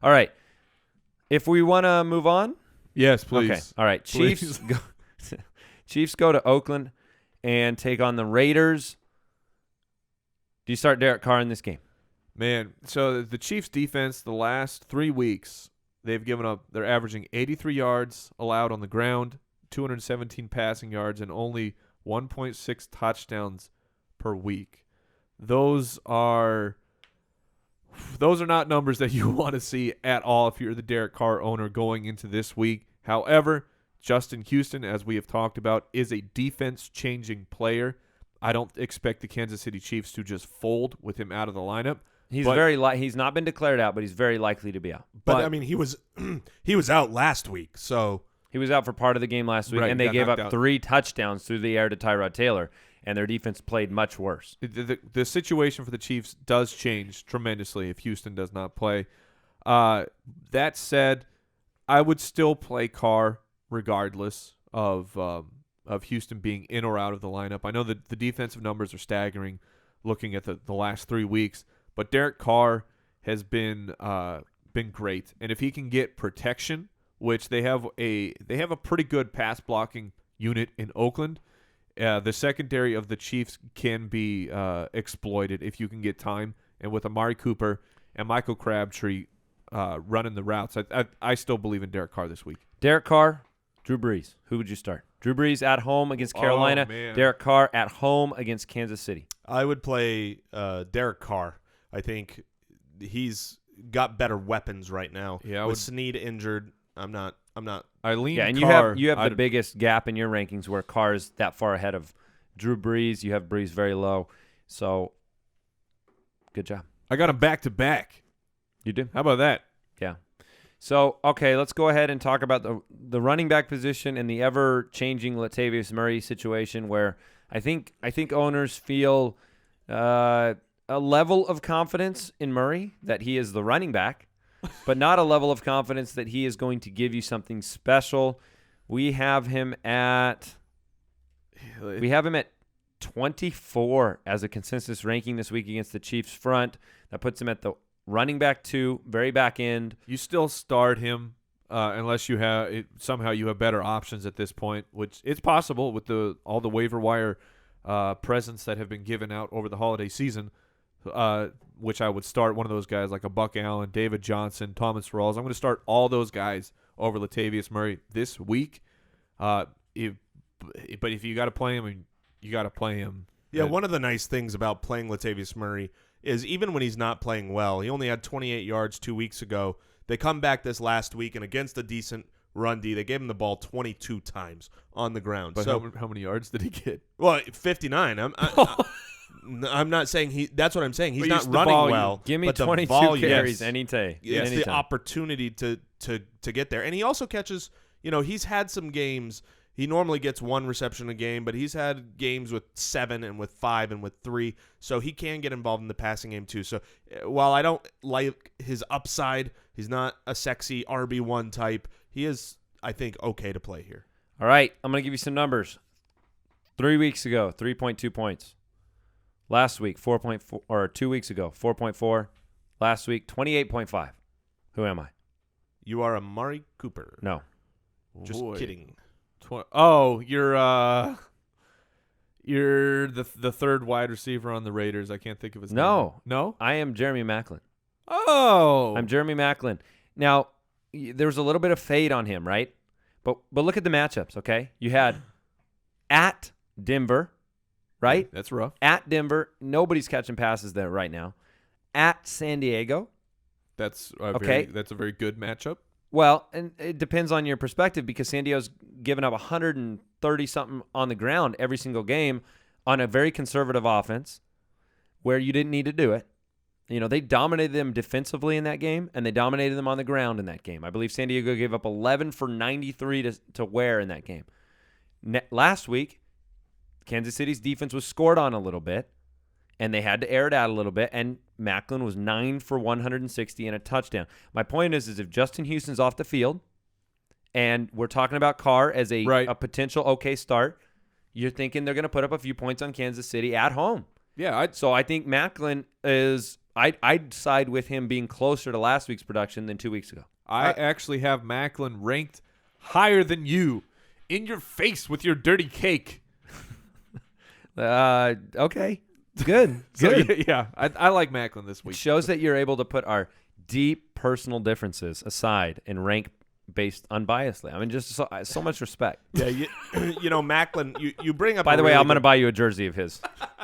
All right. If we want to move on. Yes, please. Okay. All right. Chiefs go to Oakland and take on the Raiders. Do you start Derek Carr in this game? Man, so the Chiefs defense the last 3 weeks, they're averaging 83 yards allowed on the ground, 217 passing yards, and only 1.6 touchdowns per week. Those are not numbers that you want to see at all if you're the Derek Carr owner going into this week. However, Justin Houston, as we have talked about, is a defense-changing player. I don't expect the Kansas City Chiefs to just fold with him out of the lineup. He's not been declared out, but he's very likely to be out. But I mean, he was out last week, so he was out for part of the game last week, right, and they gave up out. 3 touchdowns through the air to Tyrod Taylor, and their defense played much worse. The situation for the Chiefs does change tremendously if Houston does not play. That said, I would still play Carr regardless of Houston being in or out of the lineup. I know that the defensive numbers are staggering looking at the last 3 weeks, but Derek Carr has been great. And if he can get protection, which they have a pretty good pass blocking unit in Oakland, the secondary of the Chiefs can be exploited if you can get time. And with Amari Cooper and Michael Crabtree running the routes, I still believe in Derek Carr this week. Derek Carr, Drew Brees. Who would you start? Drew Brees at home against Carolina. Man. Derek Carr at home against Kansas City. I would play Derek Carr. I think he's got better weapons right now. Yeah, with Snead injured, I'm not. I lean and Carr. you have the biggest gap in your rankings where Carr is that far ahead of Drew Brees. You have Brees very low. So, good job. I got him back to back. You do? How about that? Yeah. So, okay, let's go ahead and talk about the running back position and the ever-changing Latavius Murray situation where I think owners feel a level of confidence in Murray that he is the running back, but not a level of confidence that he is going to give you something special. We have him at 24 as a consensus ranking this week against the Chiefs front. That puts him at the running back 2, very back end. You still start him unless you have somehow you have better options at this point, which it's possible with all the waiver wire presents that have been given out over the holiday season. Which I would start one of those guys like a Buck Allen, David Johnson, Thomas Rawls. I'm going to start all those guys over Latavius Murray this week. But if you got to play him, you got to play him. Yeah, one of the nice things about playing Latavius Murray is even when he's not playing well, he only had 28 yards 2 weeks ago. They come back this last week, and against a decent run D, they gave him the ball 22 times on the ground. But so how many yards did he get? Well, 59. I'm not saying that's what I'm saying. He's not running well. Give me but 22 carries any day. Yes, anytime. the opportunity to get there. And he also catches, he's had some games. He normally gets 1 reception a game, but he's had games with 7 and with 5 and with 3. So he can get involved in the passing game too. So while I don't like his upside, he's not a sexy RB1 type. He is, I think, okay to play here. All right, I'm going to give you some numbers. 3 weeks ago, 3.2 points. Last week, 4.4, or 2 weeks ago, 4.4. Last week, 28.5. Who am I? You are Amari Cooper. No. Just kidding. You're the third wide receiver on the Raiders. I can't think of his name. No? I am Jeremy Maclin. Oh. I'm Jeremy Maclin. Now, there was a little bit of fade on him, right? But look at the matchups, okay? You had at Denver, right? That's rough. At Denver, nobody's catching passes there right now. At San Diego. That's okay. That's a very good matchup. Well, and it depends on your perspective because San Diego's given up 130-something on the ground every single game on a very conservative offense where you didn't need to do it. They dominated them defensively in that game, and they dominated them on the ground in that game. I believe San Diego gave up 11 for 93 to Ware in that game. Last week, Kansas City's defense was scored on a little bit, and they had to air it out a little bit, and Maclin was 9 for 160 and a touchdown. My point is if Justin Houston's off the field, and we're talking about Carr as a potential okay start, you're thinking they're going to put up a few points on Kansas City at home. Yeah. So I think Maclin is I'd side with him being closer to last week's production than 2 weeks ago. I actually have Macklin ranked higher than you. In your face with your dirty cake. Okay. Good. So, Good. yeah, I like Macklin this It week. shows that you're able to put our deep personal differences aside and rank based unbiasedly. I mean, just so much respect. Yeah, you know, Macklin, you bring up. By the way, really I'm going to buy you a jersey of his.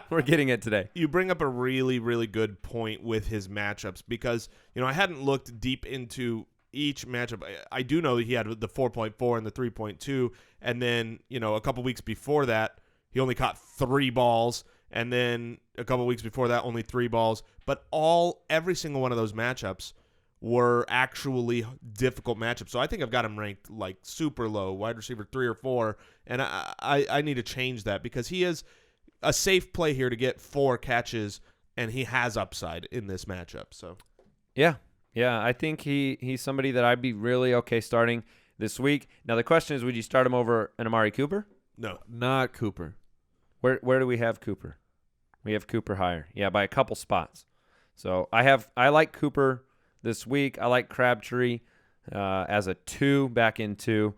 We're getting it today. You bring up a really, really good point with his matchups because, you know, I hadn't looked deep into each matchup. I do know that he had the 4.4 and the 3.2, and then, you know, a couple weeks before that, he only caught 3 balls, and then a couple weeks before that, only 3 balls. But every single one of those matchups were actually difficult matchups. So I think I've got him ranked like super low, wide receiver 3 or 4, and I need to change that because he is a safe play here to get 4 catches, and he has upside in this matchup. So Yeah, I think he's somebody that I'd be really okay starting this week. Now the question is, would you start him over an Amari Cooper? no. Not Cooper. Where do we have Cooper? We have Cooper higher. Yeah, by a couple spots. So I like Cooper this week. I like Crabtree as a 2 back in 2.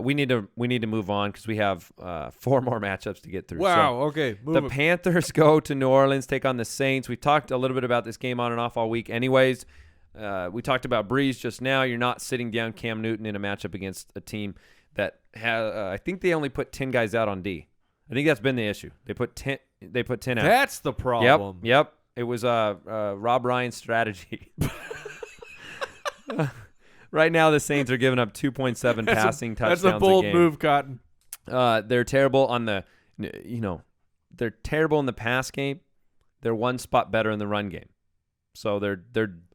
We need to move on because we have 4 more matchups to get through. Wow. So Okay. the Panthers go to New Orleans, take on the Saints. We talked a little bit about this game on and off all week. Anyways, we talked about Brees just now. You're not sitting down Cam Newton in a matchup against a team that has. I think they only put 10 guys out on D. I think that's been the issue. They put 10 out. That's the problem. Yep. It was Rob Ryan's strategy. Right now, the Saints are giving up 2.7 passing touchdowns. That's a bold game. move, Cotton. They're terrible on the, they're terrible in the pass game. They're one spot better in the run game. So they're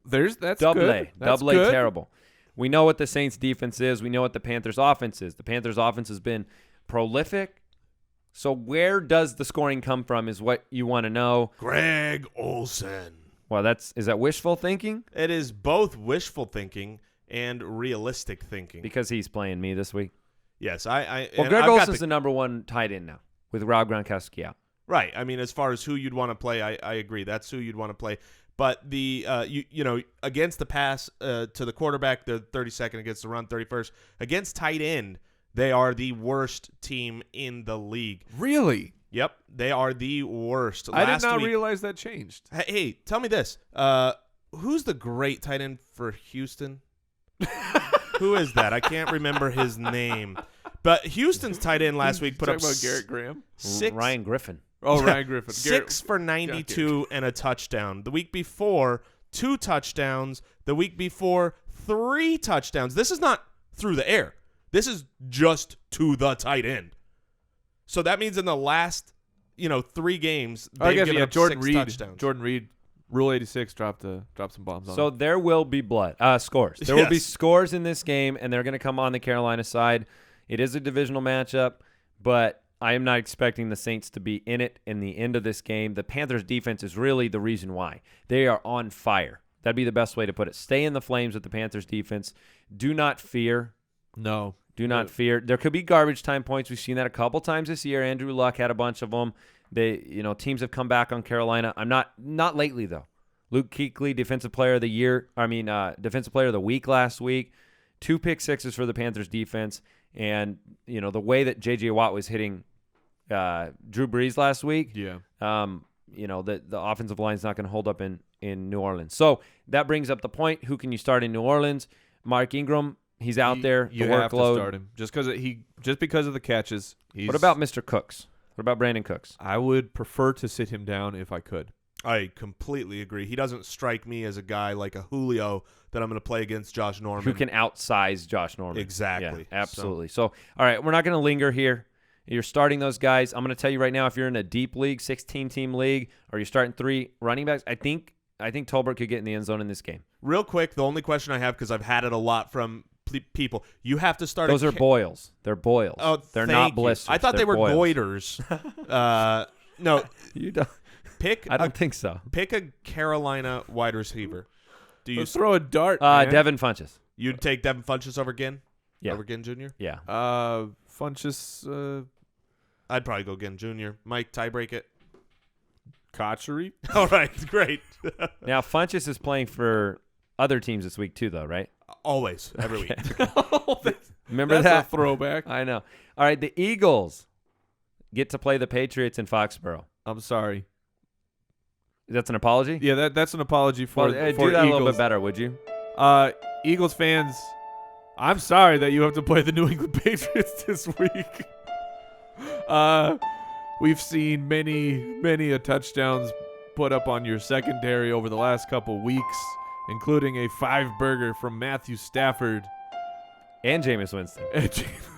That's double good. A, That's double A good. terrible. We know what the Saints defense is. We know what the Panthers offense is. The Panthers offense has been prolific. So where does the scoring come from is what you want to know. Greg Olsen. Well, is that wishful thinking? It is both wishful thinking and realistic thinking. Because he's playing me this week. Yes, Well, Greg Olsen's the number 1 tight end now with Rob Gronkowski out. Right. I mean, as far as who you'd want to play, I agree. That's who you'd want to play. But the you know, against the pass to the quarterback, they're 32nd. Against the run, 31st. Against tight end, they are the worst team in the league. Really? Yep, they are the worst. I did not realize that changed. Hey, tell me this. Who's the great tight end for Houston? Who is that? I can't remember his name. But Houston's tight end last week put up about Garrett Graham. Ryan Griffin. Oh, Ryan Griffin. 6 for 92 and a touchdown. The week before, 2 touchdowns. The week before, 3 touchdowns. This is not through the air. This is just to the tight end. So that means in the last, 3 games, they've given up Jordan 6 Reed. touchdowns. Jordan Reed, Rule 86, dropped some bombs on So him. there will be scores. There will be scores in this game, and they're going to come on the Carolina side. It is a divisional matchup, but I am not expecting the Saints to be in it in the end of this game. The Panthers' defense is really the reason why. They are on fire. That'd be the best way to put it. Stay in the flames with the Panthers' defense. Do not fear. No. Do not fear. There could be garbage time points. We've seen that a couple times this year. Andrew Luck had a bunch of them. Teams have come back on Carolina. I'm not lately though. Luke Kuechly, defensive player of the year. Defensive player of the week last week. 2 pick sixes for the Panthers defense. And the way that J.J. Watt was hitting Drew Brees last week. Yeah. The offensive line is not going to hold up in New Orleans. So that brings up the point. Who can you start in New Orleans? Mark Ingram. He's out there. You the have workload. to start him just because of the catches. What about Mr. Cooks? What about Brandin Cooks? I would prefer to sit him down if I could. I completely agree. He doesn't strike me as a guy like a Julio that I'm going to play against Josh Norman. Who can outsize Josh Norman. Exactly. Yeah, absolutely. So, all right, we're not going to linger here. You're starting those guys. I'm going to tell you right now, if you're in a deep league, 16-team league, or you're starting 3 running backs, I think Tolbert could get in the end zone in this game. Real quick, the only question I have, because I've had it a lot from people, you have to start. Those are boils. They're boils. Oh, they're not blisters. I thought they were boils. goiters. No, You don't. I don't think so. Pick a Carolina wide receiver. Do you Let's throw a dart, man. Devin Funchess. You'd take Devin Funchess over Ginn? Yeah. Over Ginn Jr.? Yeah. Funchess. I'd probably go Ginn Jr. Mike, tiebreak it. Kochery. All right, great. Now, Funchess is playing for other teams this week too, though, right? Always, every week. Remember That's that? a throwback. I know. All right, the Eagles get to play the Patriots in Foxborough. I'm sorry. That's an apology? Yeah, that's an apology for Well, for do that Eagles. a little bit better, would you? Eagles fans, I'm sorry that you have to play the New England Patriots this week. We've seen many touchdowns put up on your secondary over the last couple weeks, including a 5-burger from Matthew Stafford And Jameis Winston. and James.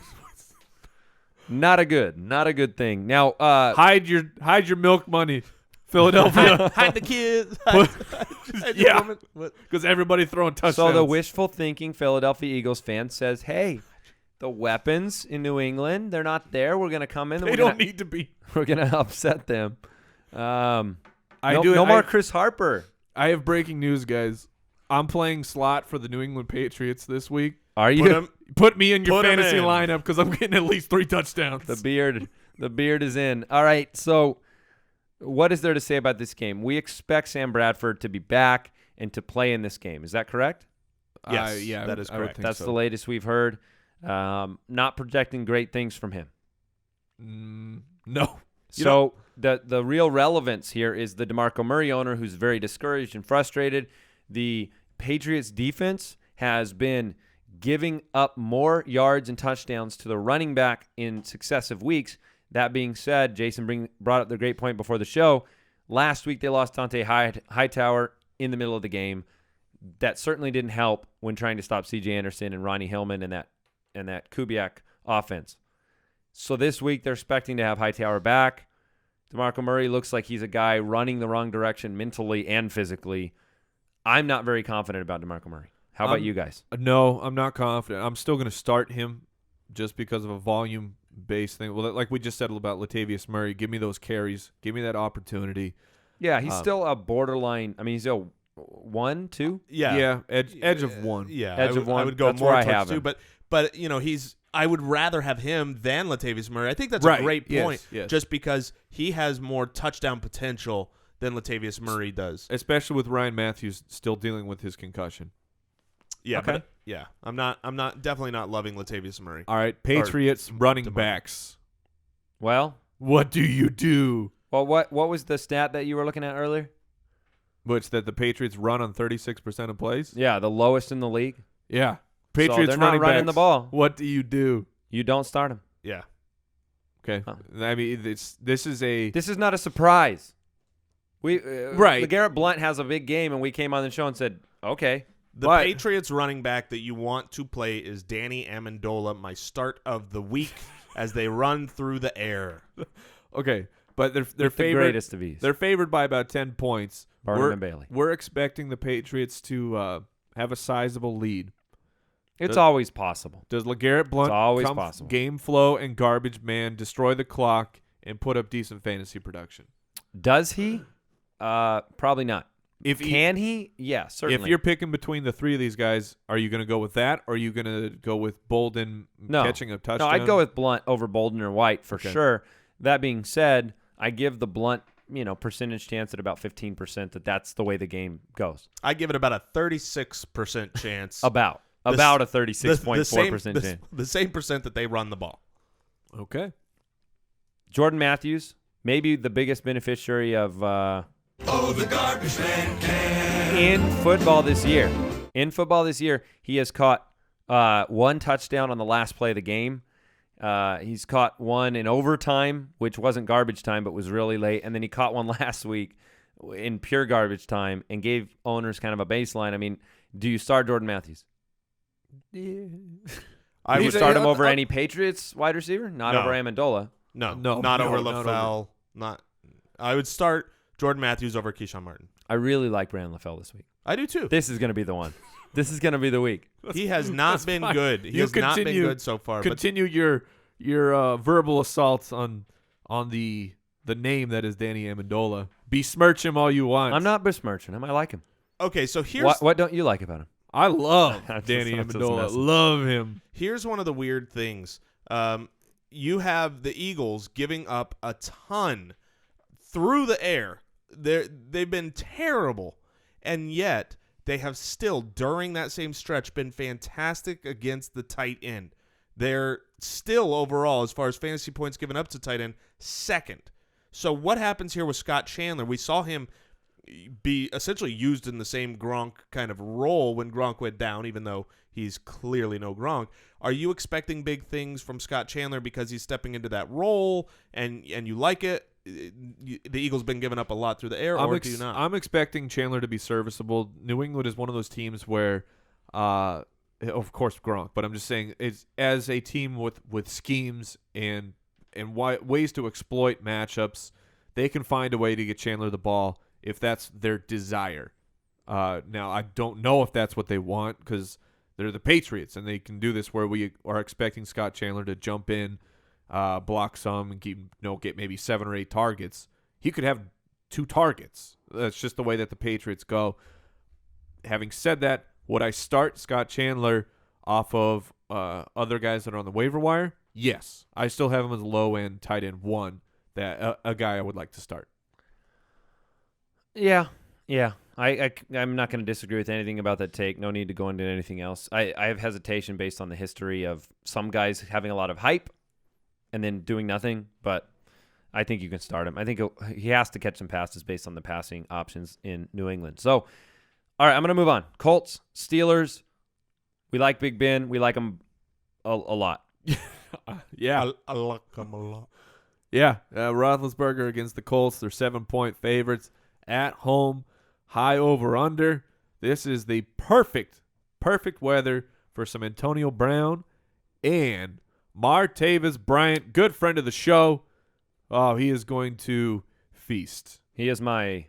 Not a good thing. Now, Hide your milk money, Philadelphia, Hide the kids. yeah. because everybody throwing touchdowns. so the wishful thinking Philadelphia Eagles fan says, hey, the weapons in New England, they're not there. We're going to come in. they don't need to be. We're going to upset them. No I more Chris Harper. I have breaking news, guys. I'm playing slot for the New England Patriots this week. Are you? Put me in your Put 'em fantasy in. lineup because I'm getting at least 3 touchdowns. The beard is in. All right, so what is there to say about this game? We expect Sam Bradford to be back and to play in this game. Is that correct? Yes, yeah, that is I would correct. think That's so. the latest we've heard. Not projecting great things from him. No. So the real relevance here is the DeMarco Murray owner, who's very discouraged and frustrated. The Patriots defense has been giving up more yards and touchdowns to the running back in successive weeks. That being said, Jason brought up the great point before the show. Last week they lost Dante Hightower in the middle of the game. That certainly didn't help when trying to stop C.J. Anderson and Ronnie Hillman and that Kubiak offense. So this week they're expecting to have Hightower back. DeMarco Murray looks like he's a guy running the wrong direction mentally and physically. I'm not very confident about DeMarco Murray. How about you guys? No, I'm not confident. I'm still going to start him just because of a volume-based thing. Well, like we just said about Latavius Murray, give me those carries. Give me that opportunity. Yeah, he's still a borderline. I mean, he's a 1, 2? Yeah. Edge of 1. Yeah, Edge of 1. I would go That's more where I towards have 2, him. but you know, I would rather have him than Latavius Murray. I think that's Right. a great Yes, point, yes. just because he has more touchdown potential than Latavius Murray does. Especially with Ryan Matthews still dealing with his concussion. Yeah, Okay. but yeah, I'm definitely not loving Latavius Murray. All right, Patriots running DeMarco. backs. Well, What do you do? what was the stat that you were looking at earlier? Which that the Patriots run on 36% of plays? Yeah, the lowest in the league. Yeah. So Patriots they're not running running backs. the ball. What do you do? You don't start him. Yeah. Okay. Huh. I mean, this is a This is not a surprise. Right. LeGarrette Blount has a big game, and we came on the show and said, okay. The But- Patriots running back that you want to play is Danny Amendola, my start of the week as they run through the air. okay, but they're With the favored. greatest of ease. They're favored by about 10 points. Barnum and Bailey. We're expecting the Patriots to have a sizable lead. It's always possible. Does LeGarrette Blount It's always come possible. game flow and garbage man, destroy the clock, and put up decent fantasy production? Does he? Probably not. Can he? Yeah, certainly. If you're picking between the 3 of these guys, are you going to go with that, or are you going to go with Bolden catching a touchdown? No, I'd go with Blunt over Bolden or White for Okay. sure. That being said, I give the Blunt, percentage chance at about 15% that's the way the game goes. I give it about a 36% chance. About a 36.4% chance. The same percent that they run the ball. Okay. Jordan Matthews, maybe the biggest beneficiary of the garbage man can. in football this year. In football this year, he has caught 1 touchdown on the last play of the game. He's caught 1 in overtime, which wasn't garbage time, but was really late. And then he caught 1 last week in pure garbage time and gave owners kind of a baseline. I mean, do you start Jordan Matthews? Yeah. I Do you would start him over any Patriots wide receiver? Not No. over Amendola. No, No, not no, over not LaFell. I would start Jordan Matthews over Keyshawn Martin. I really like Brandon LaFell this week. I do too. This is going to be the one. This is going to be the week. He has not been fine. good. He You has not been continue- good so far. But Continue your verbal assaults on the name that is Danny Amendola. Besmirch him all you want. I'm not besmirching him. I like him. okay, so here's What don't you like about him? I love That's Danny just Amendola. messing. Love him. here's one of the weird things. You have the Eagles giving up a ton through the air. They've been terrible, and yet they have still, during that same stretch, been fantastic against the tight end. They're still overall, as far as fantasy points given up to tight end, second. So what happens here with Scott Chandler? We saw him be essentially used in the same Gronk kind of role when Gronk went down, even though he's clearly no Gronk. Are you expecting big things from Scott Chandler because he's stepping into that role and you like it? The Eagles been giving up a lot through the air, or do you not? I'm expecting Chandler to be serviceable. New England is one of those teams where, of course, Gronk, but I'm just saying, it's as a team with schemes and ways to exploit matchups, they can find a way to get Chandler the ball if that's their desire. Now, I don't know if that's what they want because they're the Patriots, and they can do this where we are expecting Scott Chandler to jump in, block some, and get maybe 7 or 8 targets. He could have 2 targets. That's just the way that the Patriots go. Having said that, would I start Scott Chandler off of other guys that are on the waiver wire? Yes. I still have him as a low-end tight end 1, that a guy I would like to start. Yeah. I'm not going to disagree with anything about that take. No need to go into anything else. I have hesitation based on the history of some guys having a lot of hype and then doing nothing, but I think you can start him. I think he has to catch some passes based on the passing options in New England. So, all right, I'm going to move on. Colts, Steelers. We like Big Ben. We like him a lot. Yeah. I like him a lot. Yeah. Roethlisberger against the Colts. They're 7-point favorites at home. High over-under. This is the perfect weather for some Antonio Brown and Martavis Bryant, good friend of the show. Oh, he is going to feast. He was my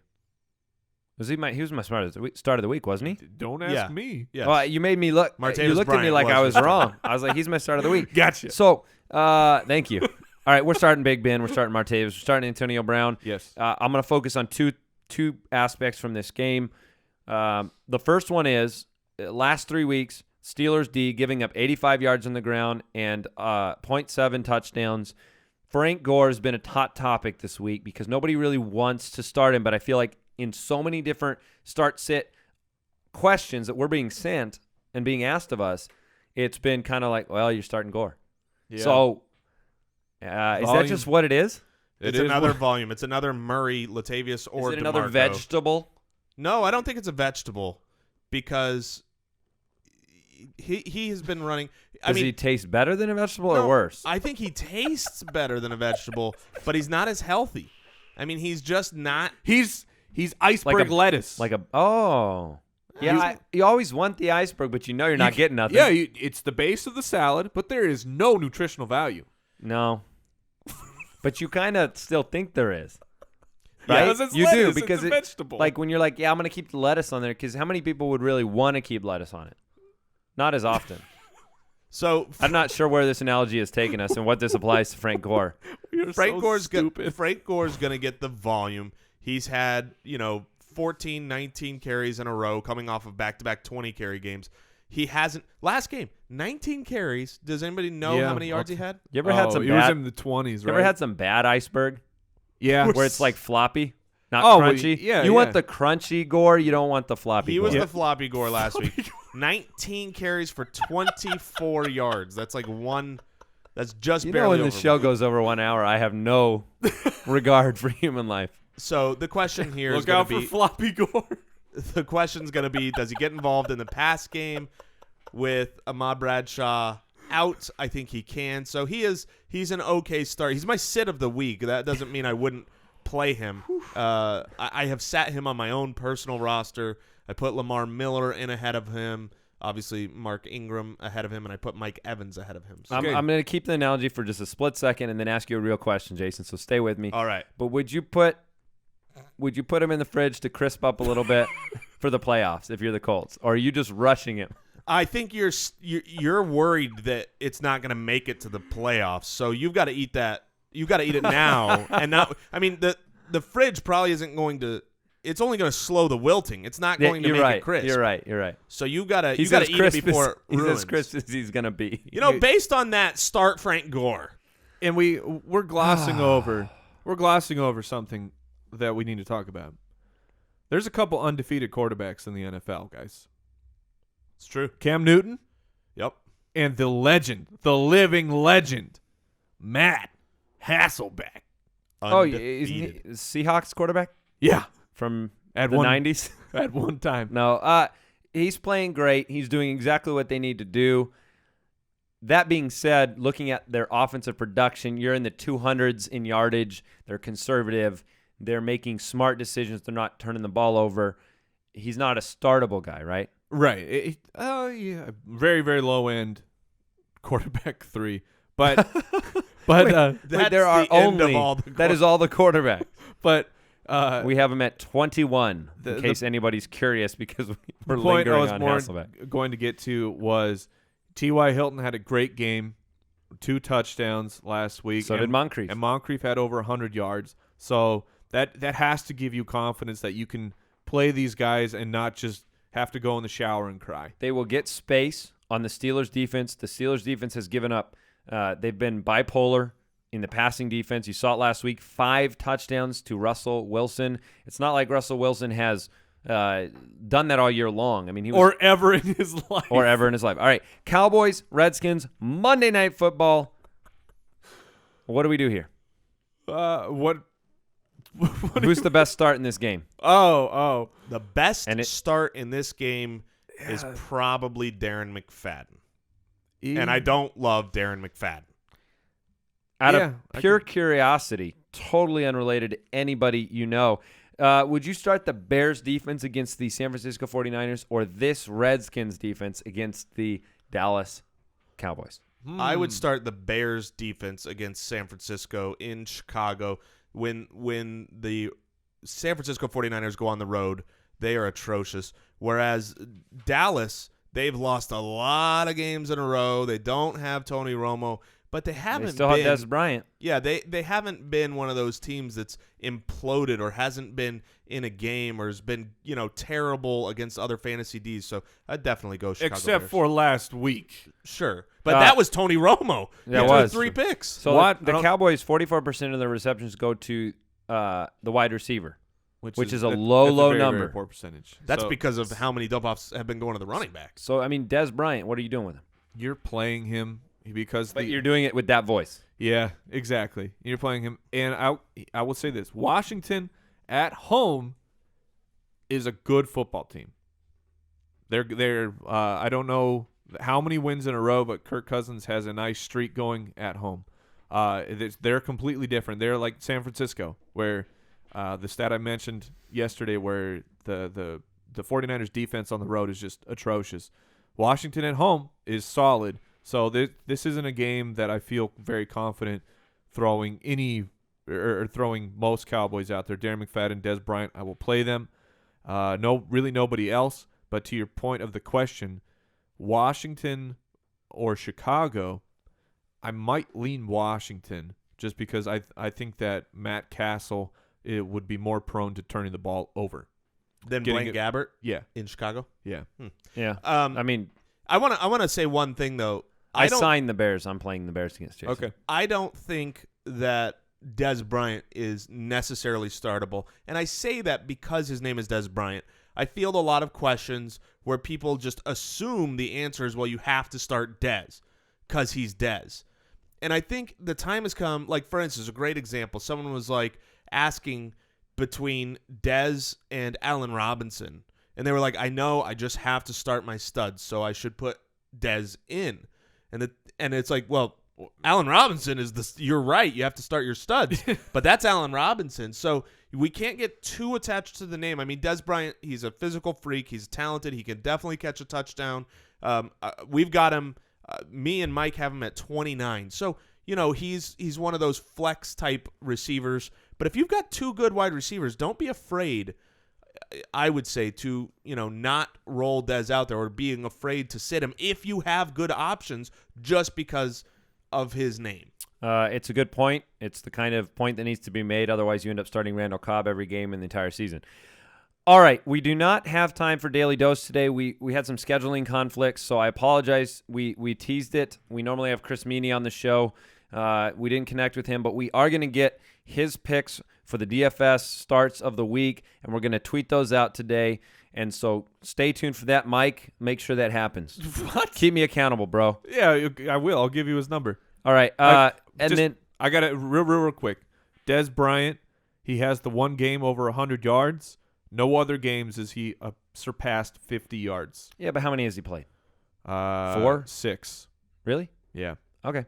start of the week, wasn't he? Don't ask me. Yes. Well, you made me look. Martavis You looked at me Bryant like I was was wrong. I was like, he's my start of the week. Gotcha. So, thank you. All right, we're starting Big Ben. We're starting Martavis. We're starting Antonio Brown. Yes. I'm going to focus on two aspects from this game. The first one is last 3 weeks, Steelers D giving up 85 yards on the ground and 0.7 touchdowns. Frank Gore has been a hot topic this week because nobody really wants to start him, but I feel like in so many different start-sit questions that we're being sent and being asked of us, it's been kind of like, well, you're starting Gore. Yeah. So is that just what it is? It's another volume. It's another Murray, Latavius, or Is it another DeMarco. vegetable? No, I don't think it's a vegetable because he has been running. Does he taste better than a vegetable or worse? I think he tastes better than a vegetable, but he's not as healthy. I mean, he's just not. He's iceberg lettuce. Yeah, you always want the iceberg, but you know you're not getting nothing. Yeah, it's the base of the salad, but there is no nutritional value. No. But you kind of still think there is. Right? Yeah, it's you lettuce, do because it's a vegetable. Like when you're like, yeah, I'm going to keep the lettuce on there because how many people would really want to keep lettuce on it? Not as often. So I'm not sure where this analogy is taking us and what this applies to Frank Gore. Frank Gore's going to get the volume. He's had, 14, 19 carries in a row coming off of back-to-back 20-carry games. He hasn't – last game, 19 carries. Does anybody know how many yards he had? You ever had some he bad – was in the 20s, right? You ever had some bad iceberg? Yeah. Where it's like floppy, not crunchy? You want the crunchy Gore. You don't want the floppy Gore. He was the floppy Gore last week. 19 carries for 24 yards. That's like one – that's just barely when over. the show goes over 1 hour, I have no regard for human life. So the question here is going to be – look out for floppy Gore. The question's going to be, does he get involved in the pass game with Ahmad Bradshaw out? I think he can. So he's an okay start. He's my sit of the week. That doesn't mean I wouldn't play him. I have sat him on my own personal roster. I put Lamar Miller in ahead of him. Obviously, Mark Ingram ahead of him, and I put Mike Evans ahead of him. So I'm going to keep the analogy for just a split second and then ask you a real question, Jason, so stay with me. All right. But would you put him in the fridge to crisp up a little bit for the playoffs if you're the Colts? Or are you just rushing him? I think you're worried that it's not going to make it to the playoffs, so you've got to eat that. You've got to eat it now, and not. I mean, the fridge probably isn't going to. It's only going to slow the wilting. It's not going to make it crisp. You're right. So you got to eat it before it he's ruins. as crisp as he's going to be. Based on that, start Frank Gore. And we're glossing over something that we need to talk about. There's a couple undefeated quarterbacks in the NFL, guys. It's true. Cam Newton Yep. and the legend, the living legend, Matt Hasselbeck. Oh, isn't Undefeated. he Seahawks quarterback Yeah, from at the one 90s? at one time. No, he's playing great. He's doing exactly what they need to do. That being said, looking at their offensive production, you're in the 200s in yardage. They're conservative. They're making smart decisions. They're not turning the ball over. He's not a startable guy, right? Right. Yeah. Very, very low end quarterback 3. But That's there are the end of only all the that is all the quarterbacks. but We have him at 21, the- in case anybody's curious, because we're the point I lingering was on more Hasselbeck. going to get to was T.Y. Hilton had a great game, 2 touchdowns last week. So did Moncrief. And Moncrief had over 100 yards. So that has to give you confidence that you can play these guys and not just have to go in the shower and cry. They will get space on the Steelers' defense. The Steelers' defense has given up. They've been bipolar in the passing defense. You saw it last week, 5 touchdowns to Russell Wilson. It's not like Russell Wilson has done that all year long. I mean, he was, Or ever in his life. or ever in his life. All right, Cowboys, Redskins, Monday Night Football. What do we do here? What Who's the best start in this game? Oh. The best And it- start in this game is probably Darren McFadden. And I don't love Darren McFadden. Out Yeah, of pure curiosity, totally unrelated to anybody you know, would you start the Bears defense against the San Francisco 49ers or this Redskins defense against the Dallas Cowboys? I would start the Bears defense against San Francisco in Chicago. When the San Francisco 49ers go on the road, they are atrocious. Whereas Dallas, they've lost a lot of games in a row. They don't have Tony Romo, but they haven't They still been have Dez Bryant. Yeah, they haven't been one of those teams that's imploded or hasn't been in a game or has been, terrible against other fantasy Ds. So I'd definitely go Chicago Except Bears. for last week. Sure. But that was Tony Romo. That He threw was. 3 picks. So What? the Cowboys, 44% of their receptions go to the wide receiver. Which is a low very, number. Very poor percentage. That's So because of how many dump-offs have been going to the running back. So, I mean, Dez Bryant, what are you doing with him? you're playing him because But you're doing it with that voice. Yeah, exactly. You're playing him, and I will say this: Washington at home is a good football team. They're I don't know how many wins in a row, but Kirk Cousins has a nice streak going at home. They're completely different. They're like San Francisco, where the stat I mentioned yesterday, where the 49ers defense on the road is just atrocious. Washington at home is solid. So this isn't a game that I feel very confident throwing or throwing most Cowboys out there. Darren McFadden, Dez Bryant, I will play them. Really nobody else. But to your point of the question, Washington or Chicago, I might lean Washington just because I think that Matt Castle would be more prone to turning the ball over. Then Getting Blaine it- Gabbert Yeah, in Chicago. yeah. Yeah. I mean, want to say one thing though. I don't- signed the Bears. I'm playing the Bears against Jason. Okay. I don't think that Dez Bryant is necessarily startable. And I say that because his name is Dez Bryant. I field a lot of questions where people just assume the answer is, well, you have to start Dez because he's Dez. And I think the time has come, like, for instance, a great example. Someone was, like, asking between Dez and Allen Robinson. And they were like, I know I just have to start my studs, so I should put Dez in. And it's like, well, Allen Robinson is you're right. You have to start your studs. But that's Allen Robinson. So we can't get too attached to the name. I mean, Dez Bryant, he's a physical freak. He's talented. He can definitely catch a touchdown. We've got him. Me and Mike have him at 29. So, he's one of those flex type receivers. But if you've got 2 good wide receivers, don't be afraid, I would say, to, not roll Dez out there or being afraid to sit him if you have good options just because of his name. It's a good point. It's the kind of point that needs to be made. Otherwise, you end up starting Randall Cobb every game in the entire season. All right, we do not have time for Daily Dose today. We had some scheduling conflicts, so I apologize. We teased it. We normally have Chris Meany on the show. We didn't connect with him, but we are going to get his picks for the DFS starts of the week, and we're going to tweet those out today. And so stay tuned for that, Mike. Make sure that happens. What? Keep me accountable, bro. Yeah, I will. I'll give you his number. All right. Then I got it real quick. Dez Bryant, he has the one game over 100 yards. No other games has he surpassed 50 yards. yeah, but how many has he played? 4? 6. Really? Yeah. Okay.